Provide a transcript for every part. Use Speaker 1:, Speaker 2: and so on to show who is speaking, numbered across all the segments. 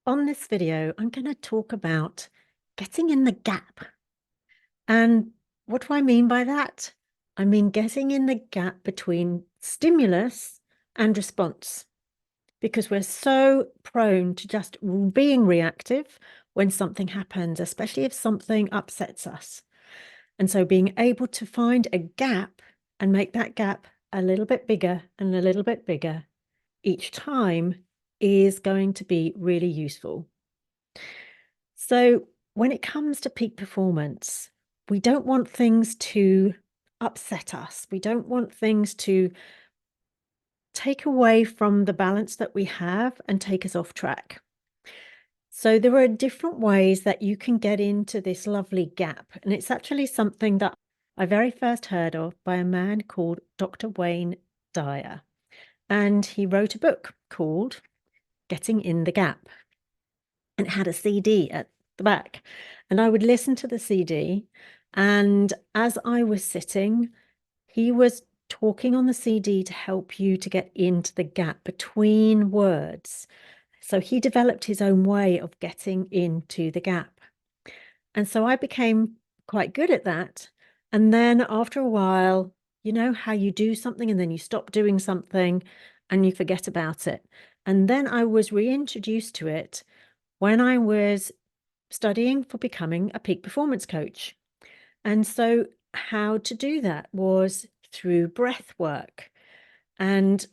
Speaker 1: On this video, I'm going to talk about getting in the gap. And what do I mean by that? I mean getting in the gap between stimulus and response, because we're so prone to just being reactive when something happens, especially if something upsets us. And so being able to find a gap and make that gap a little bit bigger and a little bit bigger each time is going to be really useful. So when it comes to peak performance, we don't want things to upset us. We don't want things to take away from the balance that we have and take us off track. So there are different ways that you can get into this lovely gap. And it's actually something that I very first heard of by a man called Dr. Wayne Dyer. And he wrote a book called Getting in the Gap. And it had a CD at the back. And I would listen to the CD. And as I was sitting, he was talking on the CD to help you to get into the gap between words. So he developed his own way of getting into the gap. And so I became quite good at that. And then after a while, you know how you do something and then you stop doing something and you forget about it. And then I was reintroduced to it when I was studying for becoming a peak performance coach. And so how to do that was through breath work. And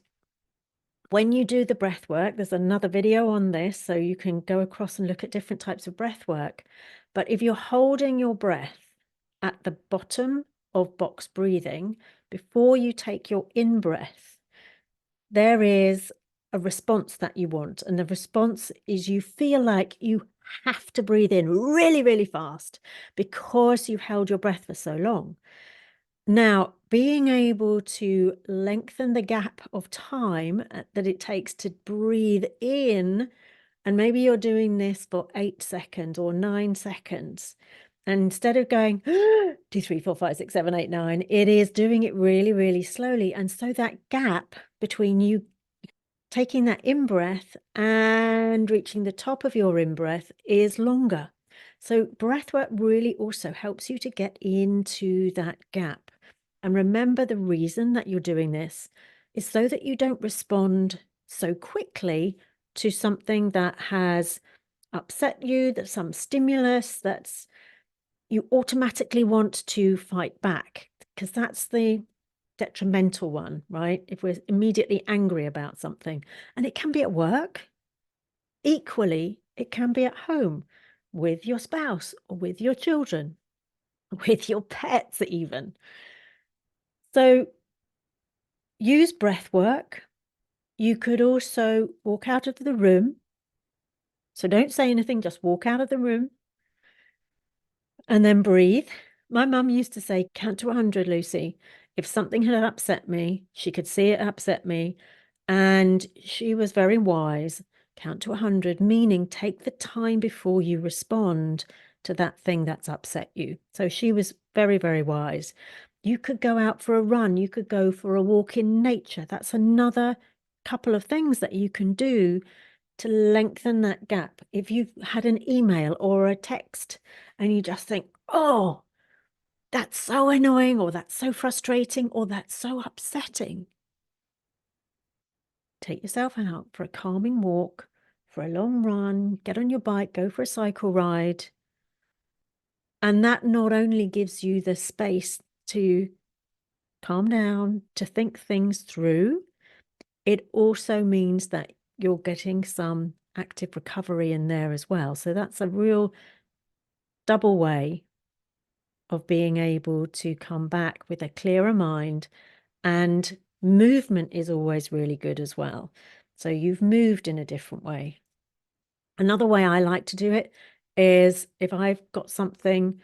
Speaker 1: when you do the breath work, there's another video on this, so you can go across and look at different types of breath work. But if you're holding your breath at the bottom of box breathing, before you take your in-breath, there is a response that you want. And the response is you feel like you have to breathe in really, really fast because you've held your breath for so long. Now, being able to lengthen the gap of time that it takes to breathe in, and maybe you're doing this for 8 seconds or 9 seconds, and instead of going 2, 3, 4, 5, 6, 7, 8, 9, it is doing it really, really slowly. And so that gap between you taking that in-breath and reaching the top of your in-breath is longer. So breath work really also helps you to get into that gap. And remember, the reason that you're doing this is so that you don't respond so quickly to something that has upset you, that's some stimulus that's you automatically want to fight back, because that's the detrimental one, right? If we're immediately angry about something, and it can be at work, equally, it can be at home with your spouse or with your children, with your pets even. So use breath work. You could also walk out of the room. So don't say anything, just walk out of the room and then breathe. My mum used to say, count to 100, Lucy. If something had upset me, she could see it upset me. And she was very wise. Count to 100, meaning take the time before you respond to that thing that's upset you. So she was very, very wise. You could go out for a run. You could go for a walk in nature. That's another couple of things that you can do to lengthen that gap. If you've had an email or a text and you just think, oh, that's so annoying, or that's so frustrating, or that's so upsetting, take yourself out for a calming walk, for a long run, get on your bike, go for a cycle ride. And that not only gives you the space to calm down, to think things through, it also means that you're getting some active recovery in there as well. So that's a real double way of being able to come back with a clearer mind. And movement is always really good as well. So you've moved in a different way. Another way I like to do it is if I've got something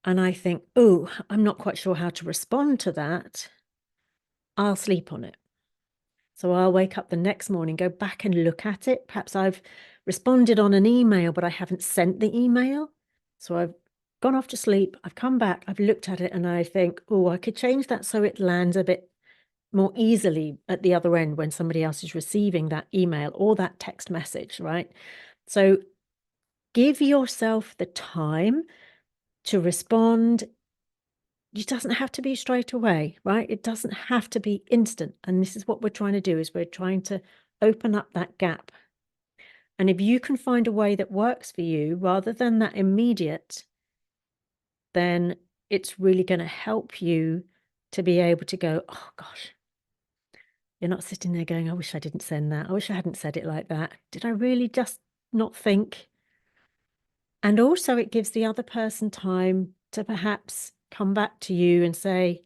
Speaker 1: and I think, oh, I'm not quite sure how to respond to that, I'll sleep on it. So I'll wake up the next morning, go back and look at it. Perhaps I've responded on an email, but I haven't sent the email. So I've gone off to sleep. I've come back, I've looked at it, and I think, oh, I could change that so it lands a bit more easily at the other end when somebody else is receiving that email or that text message, right? So give yourself the time to respond. It doesn't have to be straight away, right? It doesn't have to be instant. And this is what we're trying to do, is we're trying to open up that gap. And if you can find a way that works for you rather than that immediate, then it's really going to help you to be able to go, oh gosh, you're not sitting there going, I wish I didn't send that. I wish I hadn't said it like that. Did I really just not think? And also it gives the other person time to perhaps come back to you and say,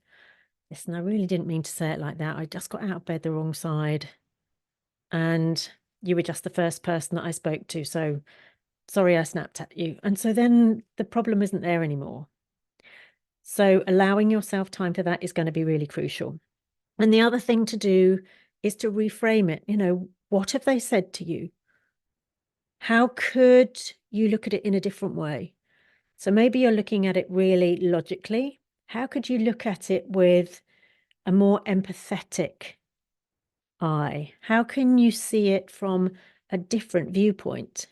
Speaker 1: listen, I really didn't mean to say it like that. I just got out of bed the wrong side. And you were just the first person that I spoke to. So sorry I snapped at you. And so then the problem isn't there anymore. So allowing yourself time for that is going to be really crucial. And the other thing to do is to reframe it. You know, what have they said to you? How could you look at it in a different way? So maybe you're looking at it really logically. How could you look at it with a more empathetic eye? How can you see it from a different viewpoint?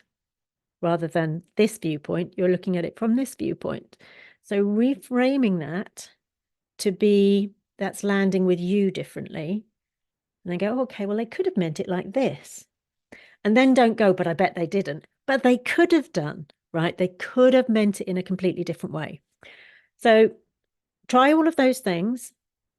Speaker 1: Rather than this viewpoint, you're looking at it from this viewpoint. So reframing that to be that's landing with you differently. And then go, okay, well, they could have meant it like this. And then don't go, but I bet they didn't. But they could have done, right? They could have meant it in a completely different way. So try all of those things.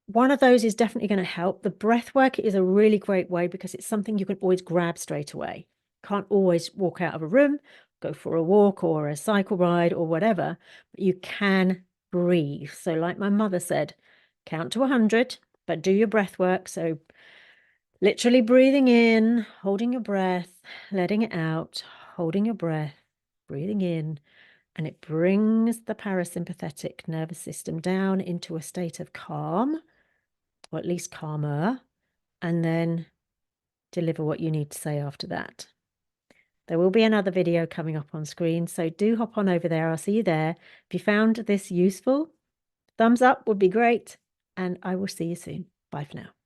Speaker 1: One of those is definitely going to help. The breath work is a really great way because it's something you can always grab straight away. Can't always walk out of a room, go for a walk or a cycle ride or whatever, but you can breathe. So like my mother said, count to 100, but do your breath work. So literally breathing in, holding your breath, letting it out, holding your breath, breathing in, and it brings the parasympathetic nervous system down into a state of calm, or at least calmer, and then deliver what you need to say after that. There will be another video coming up on screen, so do hop on over there. I'll see you there. If you found this useful, thumbs up would be great, and I will see you soon. Bye for now.